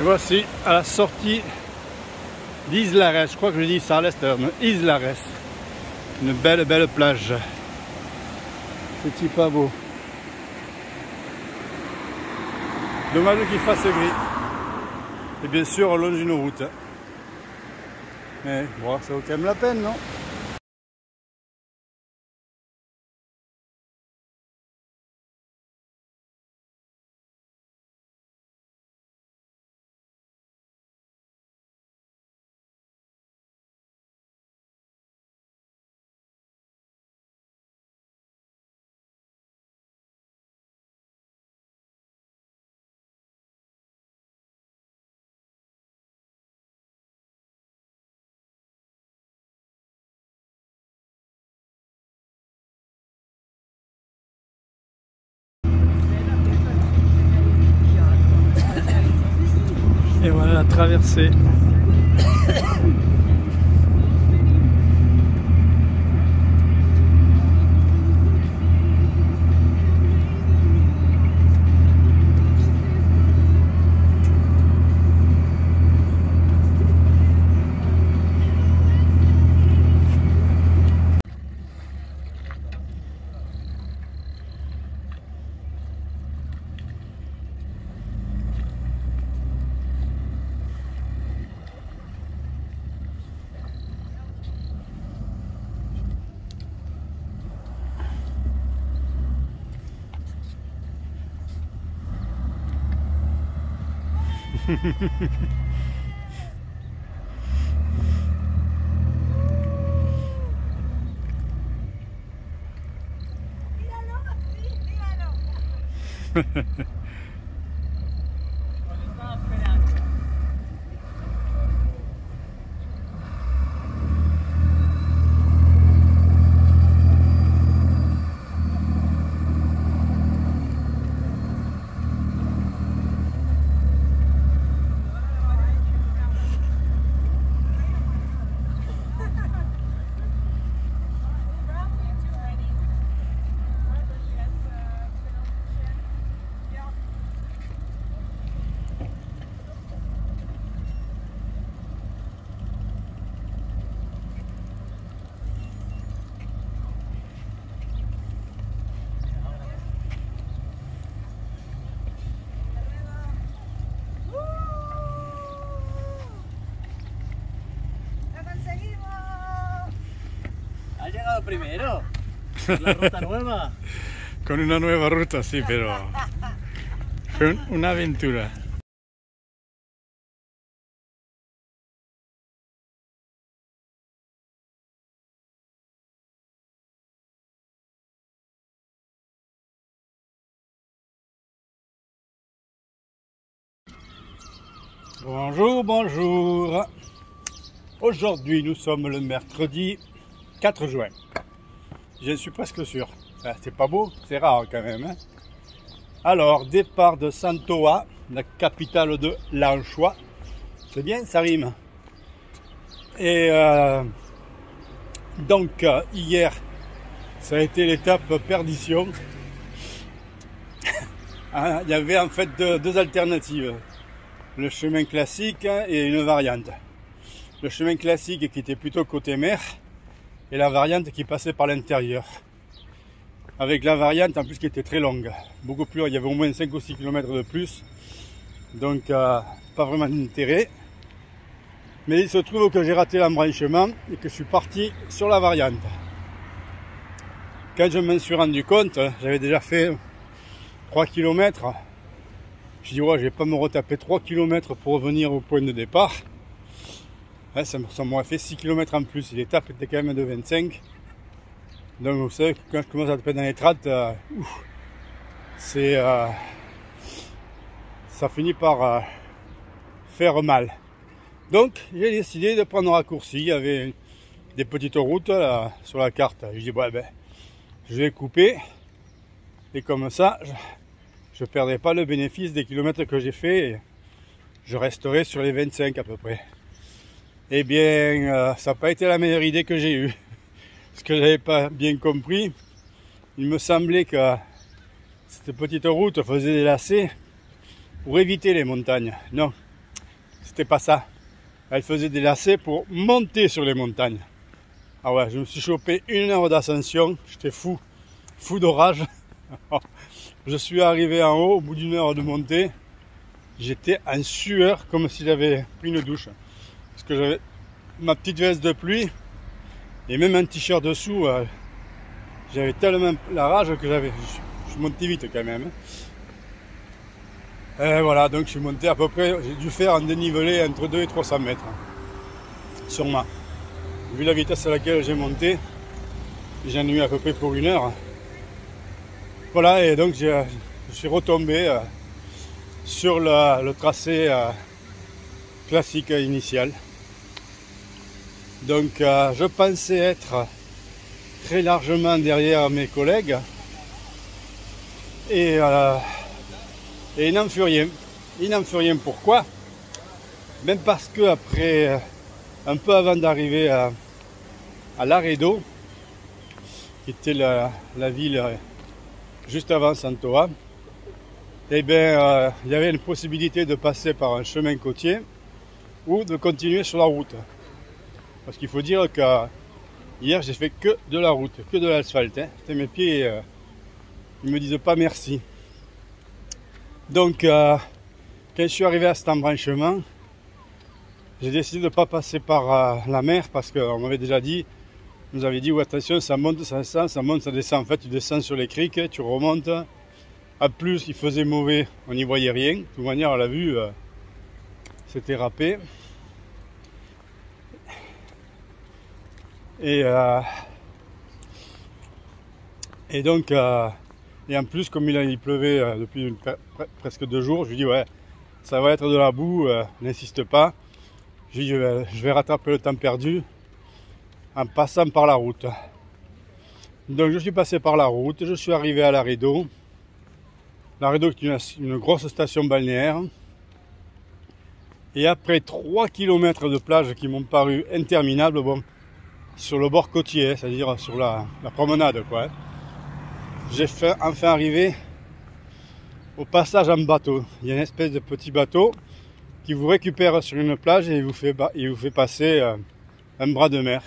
Et voici à la sortie d'Isla-Rés. Je crois que je dis ça à l'est, Isla-Rés. Une belle plage. Petit pas beau. Dommage qu'il fasse gris. Et bien sûr, on longe une route. Mais bon, ça vaut quand même la peine, non? Et voilà la traversée. Primero, la ruta nueva. Con una nueva ruta, sí, pero fue una aventura. Bonjour, bonjour. Aujourd'hui, nous sommes le mercredi 4 juin. Je suis presque sûr. C'est pas beau, c'est rare quand même. Hein. Alors, départ de Santoa, la capitale de l'Anchois. C'est bien, ça rime. Et donc, hier, ça a été l'étape perdition. Il y avait en fait deux alternatives. Le chemin classique et une variante. Le chemin classique qui était plutôt côté mer. Et la variante qui passait par l'intérieur. Avec la variante en plus qui était très longue. Beaucoup plus, il y avait au moins 5 ou 6 km de plus. Donc pas vraiment d'intérêt. Mais il se trouve que j'ai raté l'embranchement et que je suis parti sur la variante. Quand je m'en suis rendu compte, j'avais déjà fait 3 km. Je dis ouais, je vais pas me retaper 3 km pour revenir au point de départ. Ouais, ça m'aurait fait 6 km en plus. L'étape était quand même de 25. Donc vous savez, quand je commence à taper dans les trattes, ça finit par faire mal. Donc j'ai décidé de prendre un raccourci. Il y avait des petites routes là, sur la carte. Je dis ouais, ben, je vais couper. Et comme ça, je ne perdrai pas le bénéfice des kilomètres que j'ai fait. Je resterai sur les 25 à peu près. Eh bien, ça n'a pas été la meilleure idée que j'ai eue. Parce que je n'avais pas bien compris. Il me semblait que cette petite route faisait des lacets pour éviter les montagnes. Non, c'était pas ça. Elle faisait des lacets pour monter sur les montagnes. Ah ouais, je me suis chopé 1 heure d'ascension, j'étais fou d'orage. Je suis arrivé en haut, au bout d'1 heure de montée, j'étais en sueur comme si j'avais pris une douche. Parce que j'avais ma petite veste de pluie et même un t-shirt dessous. J'avais tellement la rage que je suis monté vite quand même. Et voilà, donc je suis monté à peu près, j'ai dû faire un dénivelé entre 200 et 300 mètres. Sûrement. Vu la vitesse à laquelle j'ai monté, j'en ai eu à peu près pour 1 heure. Voilà, et donc je suis retombé sur le tracé classique initial. Donc je pensais être très largement derrière mes collègues et il n'en fut rien. Il n'en fut rien. Pourquoi? Même parce que après, un peu avant d'arriver à Laredo, qui était la ville juste avant Santoa, eh bien, il y avait une possibilité de passer par un chemin côtier ou de continuer sur la route. Parce qu'il faut dire que hier j'ai fait que de la route, que de l'asphalte. Hein. Mes pieds, ils me disent pas merci. Donc, quand je suis arrivé à cet embranchement, j'ai décidé de ne pas passer par la mer parce qu'on m'avait déjà dit, on nous avait dit, ouais, attention, ça monte, ça descend, ça monte, ça descend. En fait, tu descends sur les criques, tu remontes. En plus, il faisait mauvais, on n'y voyait rien. De toute manière, à la vue, c'était râpé. Et donc, et en plus, comme il pleuvait depuis presque 2 jours, je lui dis, ouais, ça va être de la boue, n'insiste pas. Je lui dis, je vais rattraper le temps perdu en passant par la route. Donc je suis passé par la route, je suis arrivé à Laredo. Laredo est une grosse station balnéaire. Et après 3 km de plage qui m'ont paru interminables, bon, sur le bord côtier, c'est-à-dire sur la promenade, quoi. J'ai enfin arrivé au passage en bateau. Il y a une espèce de petit bateau qui vous récupère sur une plage et il vous fait passer un bras de mer.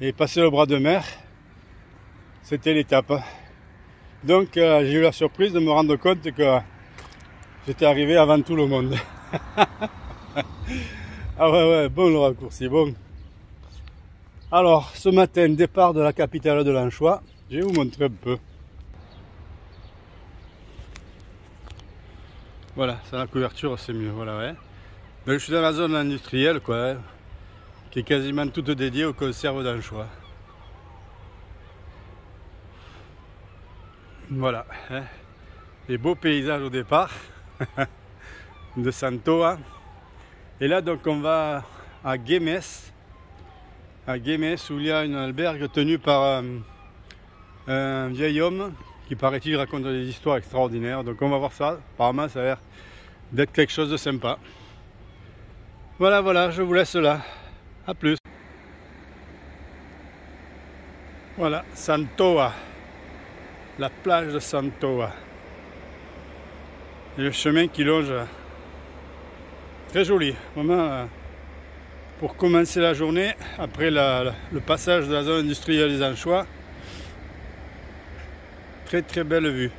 Et passer le bras de mer, c'était l'étape. Donc j'ai eu la surprise de me rendre compte que j'étais arrivé avant tout le monde. Ah ouais, bon le raccourci, bon. Alors, ce matin, départ de la capitale de l'Anchois. Je vais vous montrer un peu. Voilà, sans la couverture, c'est mieux, voilà, ouais. Donc, je suis dans la zone industrielle, quoi, hein, qui est quasiment toute dédiée aux conserves d'anchois. Voilà, hein. Les beaux paysages au départ de Santoa. Et là, donc, on va à Güemes. À Güemes, où il y a une albergue tenue par un vieil homme qui, paraît-il, raconte des histoires extraordinaires. Donc on va voir ça. Apparemment, ça a l'air d'être quelque chose de sympa. Voilà, je vous laisse là. A plus. Voilà, Santoa. La plage de Santoa. Et le chemin qui longe. Très joli. Vraiment, pour commencer la journée, après le passage de la zone industrielle des Anchois. Très belle vue.